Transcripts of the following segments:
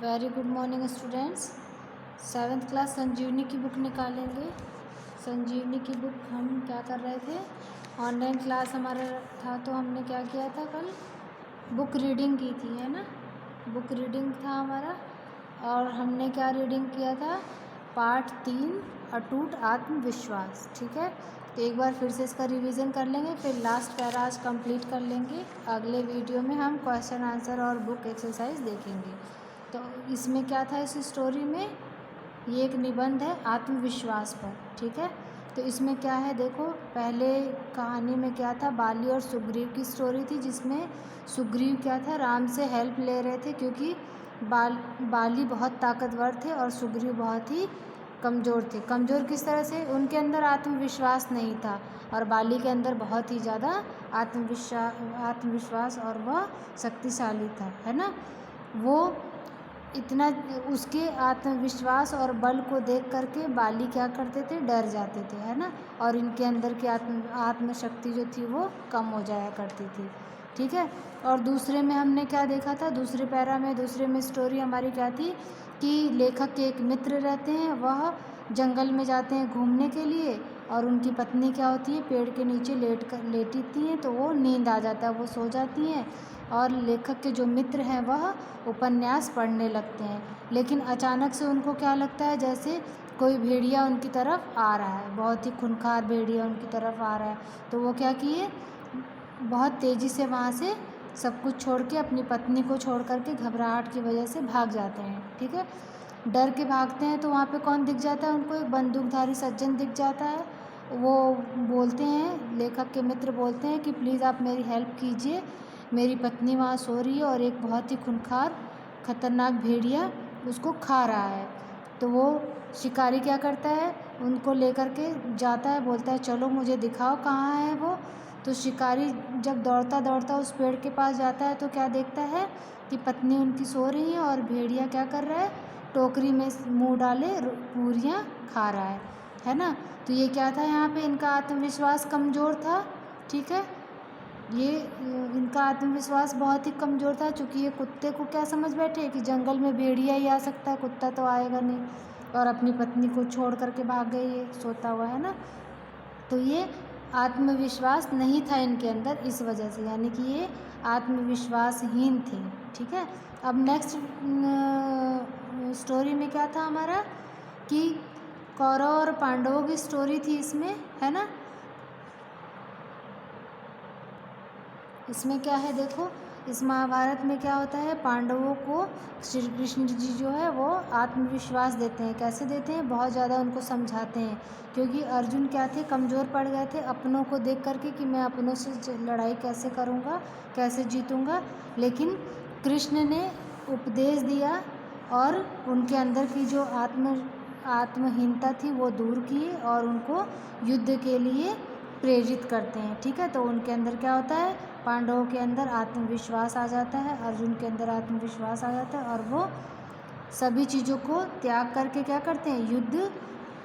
Very good morning students. 7th class Sanjeevani की book निकालेंगे। संजीवनी की बुक हम क्या कर रहे थे, ऑनलाइन क्लास हमारा था तो हमने क्या किया था, कल बुक रीडिंग की थी, है ना। बुक रीडिंग था हमारा और हमने क्या रीडिंग किया था, पार्ट 3 अटूट आत्मविश्वास। ठीक है, तो एक बार फिर से इसका रिवीजन कर लेंगे, फिर लास्ट पैरा आज कंप्लीट कर लेंगे। अगले वीडियो में हम क्वेश्चन आंसर और बुक एक्सरसाइज देखेंगे। तो इसमें क्या था, इस स्टोरी में ये एक निबंध है आत्मविश्वास पर। ठीक है, तो इसमें क्या है देखो, पहले कहानी में क्या था, बाली और सुग्रीव की स्टोरी थी, जिसमें सुग्रीव क्या था, राम से हेल्प ले रहे थे क्योंकि बाली बहुत ताकतवर थे और सुग्रीव बहुत ही कमज़ोर थे। कमज़ोर किस तरह से, उनके अंदर आत्मविश्वास नहीं था और बाली के अंदर बहुत ही ज़्यादा आत्मविश्वास और वह शक्तिशाली था, है ना। वो इतना, उसके आत्मविश्वास और बल को देख करके बाली क्या करते थे, डर जाते थे, है ना। और इनके अंदर की आत्मशक्ति जो थी वो कम हो जाया करती थी। ठीक है, और दूसरे में हमने क्या देखा था, दूसरे पैरा में, दूसरे में स्टोरी हमारी क्या थी कि लेखक के एक मित्र रहते हैं, वह जंगल में जाते हैं घूमने के लिए और उनकी पत्नी क्या होती है, पेड़ के नीचे लेटती हैं, तो वो नींद आ जाता है, वो सो जाती हैं और लेखक के जो मित्र हैं वह उपन्यास पढ़ने लगते हैं। लेकिन अचानक से उनको क्या लगता है, जैसे कोई भेड़िया उनकी तरफ आ रहा है, बहुत ही खूंखार भेड़िया उनकी तरफ आ रहा है। तो वो क्या किए, बहुत तेज़ी से वहाँ से सब कुछ छोड़ के, अपनी पत्नी को छोड़ करके घबराहट की वजह से भाग जाते हैं। ठीक है, डर के भागते हैं तो वहाँ पे कौन दिख जाता है उनको, एक बंदूकधारी सज्जन दिख जाता है। वो बोलते हैं, लेखक के मित्र बोलते हैं कि प्लीज़ आप मेरी हेल्प कीजिए, मेरी पत्नी वहाँ सो रही है और एक बहुत ही खूंखार खतरनाक भेड़िया उसको खा रहा है। तो वो शिकारी क्या करता है, उनको लेकर के जाता है, बोलता है चलो मुझे दिखाओ कहाँ है वो। तो शिकारी जब दौड़ता दौड़ता उस पेड़ के पास जाता है तो क्या देखता है कि पत्नी उनकी सो रही है और भेड़िया क्या कर रहा है, टोकरी में मुंह डाले पूरियाँ खा रहा है ना। तो ये क्या था, यहाँ पे इनका आत्मविश्वास कमज़ोर था। ठीक है, ये इनका आत्मविश्वास बहुत ही कमज़ोर था, क्योंकि ये कुत्ते को क्या समझ बैठे कि जंगल में भेड़िया ही आ सकता है, कुत्ता तो आएगा नहीं, और अपनी पत्नी को छोड़ करके भाग गए ये सोता हुआ, है ना। तो ये आत्मविश्वास नहीं था इनके अंदर, इस वजह से, यानी कि ये आत्मविश्वासहीन थे। ठीक है, अब नेक्स्ट स्टोरी में क्या था हमारा कि कौरव और पांडवों की स्टोरी थी इसमें, है ना। इसमें क्या है देखो, इस महाभारत में क्या होता है, पांडवों को श्री कृष्ण जी जो है वो आत्मविश्वास देते हैं। कैसे देते हैं, बहुत ज़्यादा उनको समझाते हैं, क्योंकि अर्जुन क्या थे, कमज़ोर पड़ गए थे अपनों को देख करके कि मैं अपनों से लड़ाई कैसे करूँगा, कैसे जीतूँगा। लेकिन कृष्ण ने उपदेश दिया और उनके अंदर की जो आत्महीनता थी वो दूर की और उनको युद्ध के लिए प्रेरित करते हैं। ठीक है, तो उनके अंदर क्या होता है, पांडवों के अंदर आत्मविश्वास आ जाता है, अर्जुन के अंदर आत्मविश्वास आ जाता है और वो सभी चीज़ों को त्याग करके क्या करते हैं, युद्ध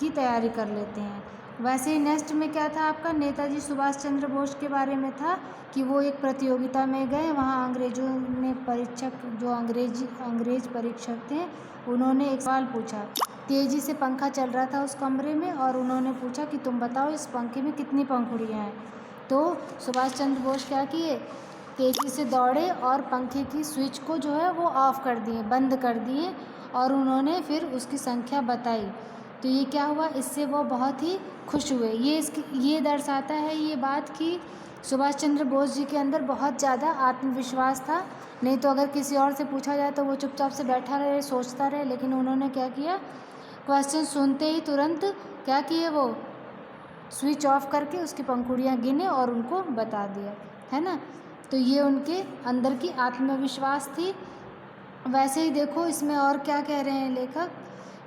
की तैयारी कर लेते हैं। वैसे ही नेक्स्ट में क्या था आपका, नेताजी सुभाष चंद्र बोस के बारे में था कि वो एक प्रतियोगिता में गए, वहाँ अंग्रेज़ों ने परीक्षक, जो अंग्रेज परीक्षक थे, उन्होंने एक सवाल पूछा। तेज़ी से पंखा चल रहा था उस कमरे में और उन्होंने पूछा कि तुम बताओ इस पंखे में कितनी पंखुड़ियाँ हैं। तो सुभाष चंद्र बोस क्या किए, तेज़ी से दौड़े और पंखे की स्विच को जो है वो ऑफ़ कर दिए, बंद कर दिए, और उन्होंने फिर उसकी संख्या बताई। तो ये क्या हुआ, इससे वो बहुत ही खुश हुए। ये दर्शाता है ये बात कि सुभाष चंद्र बोस जी के अंदर बहुत ज़्यादा आत्मविश्वास था। नहीं तो अगर किसी और से पूछा जाए तो वो चुपचाप से बैठा रहे, सोचता रहे, लेकिन उन्होंने क्या किया, क्वेश्चन सुनते ही तुरंत क्या किए, वो स्विच ऑफ करके उसकी पंखुड़ियाँ गिने और उनको बता दिया, है ना। तो ये उनके अंदर की आत्मविश्वास थी। वैसे ही देखो इसमें और क्या कह रहे हैं लेखक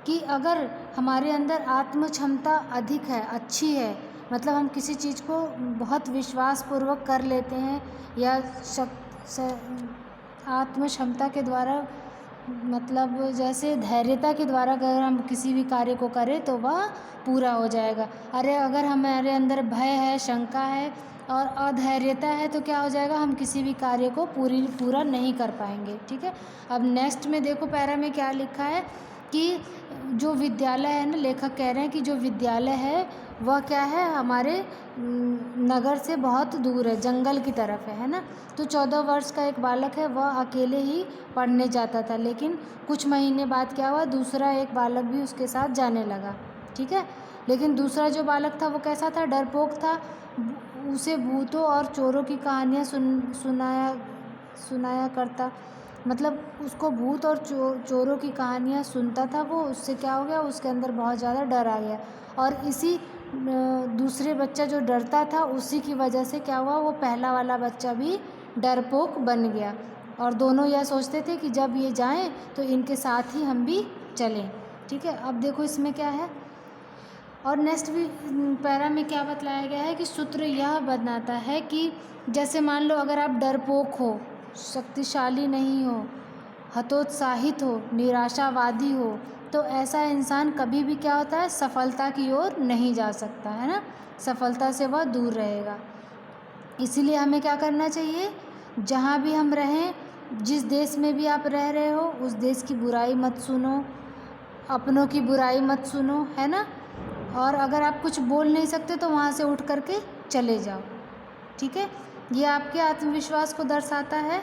कि अगर हमारे अंदर आत्म क्षमता अधिक है, अच्छी है, मतलब हम किसी चीज़ को बहुत विश्वासपूर्वक कर लेते हैं या आत्म क्षमता के द्वारा, मतलब जैसे धैर्यता के द्वारा अगर हम किसी भी कार्य को करें तो वह पूरा हो जाएगा। अरे अगर हमारे अंदर भय है, शंका है, और अधैर्यता है तो क्या हो जाएगा, हम किसी भी कार्य को पूरा नहीं कर पाएंगे। ठीक है, अब नेक्स्ट में देखो पैरा में क्या लिखा है कि जो विद्यालय है ना, लेखक कह रहे हैं कि जो विद्यालय है वह क्या है, हमारे नगर से बहुत दूर है, जंगल की तरफ है ना। तो 14 वर्ष का एक बालक है, वह अकेले ही पढ़ने जाता था, लेकिन कुछ महीने बाद क्या हुआ, दूसरा एक बालक भी उसके साथ जाने लगा। ठीक है, लेकिन दूसरा जो बालक था वो कैसा था, डरपोक था। उसे भूतों और चोरों की कहानियाँ सुनाया करता, मतलब उसको भूत और चोरों की कहानियाँ सुनता था वो। उससे क्या हो गया, उसके अंदर बहुत ज़्यादा डर आ गया, और इसी दूसरे बच्चा जो डरता था उसी की वजह से क्या हुआ, वो पहला वाला बच्चा भी डरपोक बन गया। और दोनों यह सोचते थे कि जब ये जाएं तो इनके साथ ही हम भी चलें। ठीक है, अब देखो इसमें क्या है, और नेक्स्ट भी पैरा में क्या बतलाया गया है कि सूत्र यह बताता है कि जैसे मान लो अगर आप डरपोक हो, शक्तिशाली नहीं हो, हतोत्साहित हो, निराशावादी हो, तो ऐसा इंसान कभी भी क्या होता है, सफलता की ओर नहीं जा सकता है ना, सफलता से वह दूर रहेगा। इसीलिए हमें क्या करना चाहिए, जहाँ भी हम रहें, जिस देश में भी आप रह रहे हो, उस देश की बुराई मत सुनो, अपनों की बुराई मत सुनो, है ना। और अगर आप कुछ बोल नहीं सकते तो वहाँ से उठ करके चले जाओ। ठीक है, ये आपके आत्मविश्वास को दर्शाता है।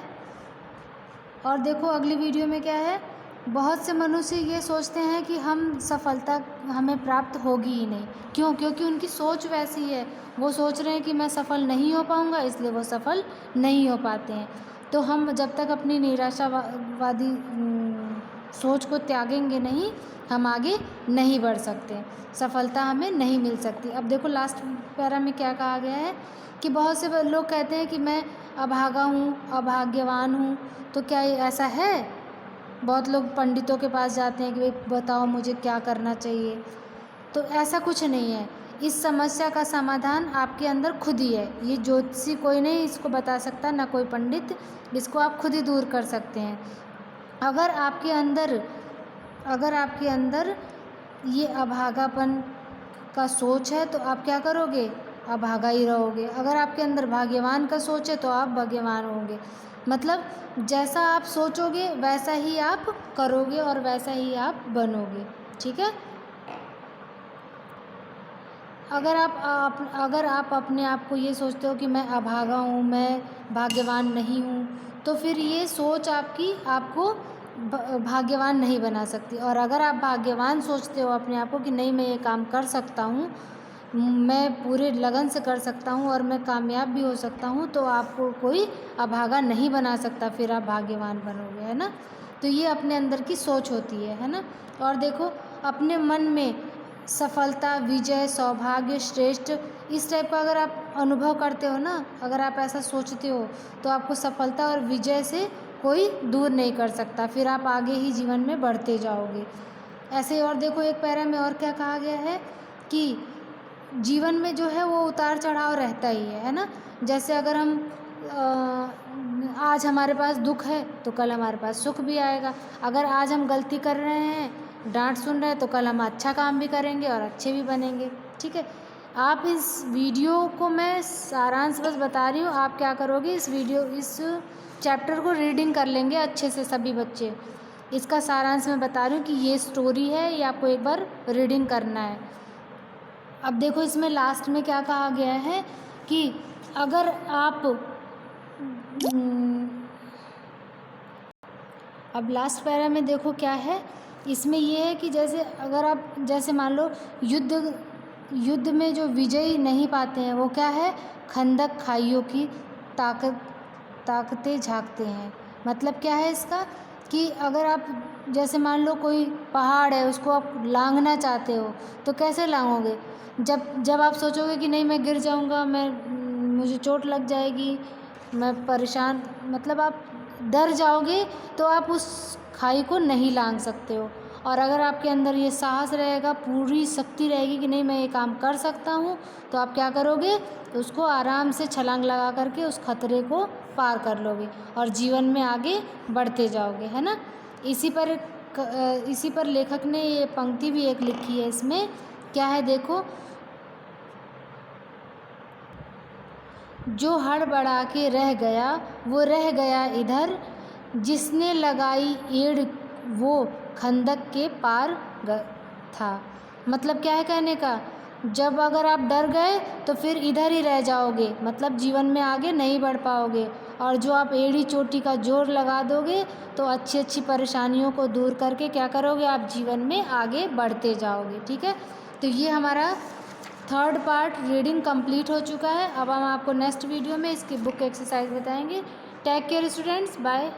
और देखो अगली वीडियो में क्या है, बहुत से मनुष्य ये सोचते हैं कि हम सफलता हमें प्राप्त होगी ही नहीं। क्यों? क्योंकि उनकी सोच वैसी है, वो सोच रहे हैं कि मैं सफल नहीं हो पाऊँगा, इसलिए वो सफल नहीं हो पाते हैं। तो हम जब तक अपनी निराशावादी सोच को त्यागेंगे नहीं, हम आगे नहीं बढ़ सकते, सफलता हमें नहीं मिल सकती। अब देखो लास्ट पैरा में क्या कहा गया है कि बहुत से लोग कहते हैं कि मैं अभागा हूँ, अभाग्यवान हूँ। तो क्या ये ऐसा है? बहुत लोग पंडितों के पास जाते हैं कि भाई बताओ मुझे क्या करना चाहिए। तो ऐसा कुछ नहीं है, इस समस्या का समाधान आपके अंदर खुद ही है। ये ज्योतिषी कोई नहीं इसको बता सकता, ना कोई पंडित, इसको आप खुद ही दूर कर सकते हैं। अगर आपके अंदर ये अभागापन का सोच है तो आप क्या करोगे, अभागा ही रहोगे। अगर आपके अंदर भाग्यवान का सोच है तो आप भाग्यवान होंगे। मतलब जैसा आप सोचोगे वैसा ही आप करोगे और वैसा ही आप बनोगे। ठीक है, अगर आप अपने आप को ये सोचते हो कि मैं अभागा हूँ, मैं भाग्यवान नहीं हूँ, तो फिर ये सोच आपको भाग्यवान नहीं बना सकती। और अगर आप भाग्यवान सोचते हो अपने आप को कि नहीं मैं ये काम कर सकता हूँ, मैं पूरे लगन से कर सकता हूँ और मैं कामयाब भी हो सकता हूँ, तो आपको कोई अभागा नहीं बना सकता, फिर आप भाग्यवान बनोगे, है ना। तो ये अपने अंदर की सोच होती है ना। और देखो अपने मन में सफलता, विजय, सौभाग्य, श्रेष्ठ, इस टाइप का अगर आप अनुभव करते हो ना, अगर आप ऐसा सोचते हो तो आपको सफलता और विजय से कोई दूर नहीं कर सकता, फिर आप आगे ही जीवन में बढ़ते जाओगे ऐसे। और देखो एक पैरा में और क्या कहा गया है कि जीवन में जो है वो उतार चढ़ाव रहता ही है ना। जैसे अगर हम आज हमारे पास दुख है तो कल हमारे पास सुख भी आएगा। अगर आज हम गलती कर रहे हैं, डांट सुन रहे हैं, तो कल हम अच्छा काम भी करेंगे और अच्छे भी बनेंगे। ठीक है, आप इस वीडियो को मैं सारांश बस बता रही हूँ, आप क्या करोगे, इस चैप्टर को रीडिंग कर लेंगे अच्छे से सभी बच्चे। इसका सारांश मैं बता रही हूँ कि ये स्टोरी है, ये आपको एक बार रीडिंग करना है। अब देखो इसमें लास्ट में क्या कहा गया है कि अगर आप अब लास्ट पैरा में देखो क्या है, इसमें ये है कि जैसे अगर आप जैसे मान लो युद्ध में जो विजयी नहीं पाते हैं वो क्या है, खंदक खाइयों की ताकतें झांकते हैं। मतलब क्या है इसका कि अगर आप जैसे मान लो कोई पहाड़ है उसको आप लांघना चाहते हो तो कैसे लांघोगे, जब आप सोचोगे कि नहीं मैं गिर जाऊंगा, मुझे चोट लग जाएगी, मैं परेशान, मतलब आप डर जाओगे तो आप उस खाई को नहीं लांघ सकते हो। और अगर आपके अंदर ये साहस रहेगा, पूरी शक्ति रहेगी कि नहीं मैं ये काम कर सकता हूँ, तो आप क्या करोगे, उसको आराम से छलांग लगा करके उस खतरे को पार कर लोगे और जीवन में आगे बढ़ते जाओगे, है ना। इसी पर लेखक ने ये पंक्ति भी एक लिखी है, इसमें क्या है देखो, जो हड़बड़ा के रह गया वो रह गया इधर, जिसने लगाई एड़ वो खंदक के पार था। मतलब क्या है कहने का, जब अगर आप डर गए तो फिर इधर ही रह जाओगे, मतलब जीवन में आगे नहीं बढ़ पाओगे। और जो आप एड़ी चोटी का जोर लगा दोगे तो अच्छी अच्छी परेशानियों को दूर करके क्या करोगे, आप जीवन में आगे बढ़ते जाओगे। ठीक है, तो ये हमारा थर्ड पार्ट रीडिंग कंप्लीट हो चुका है। अब हम आपको नेक्स्ट वीडियो में इसकी बुक एक्सरसाइज बताएंगे। Take care students, bye.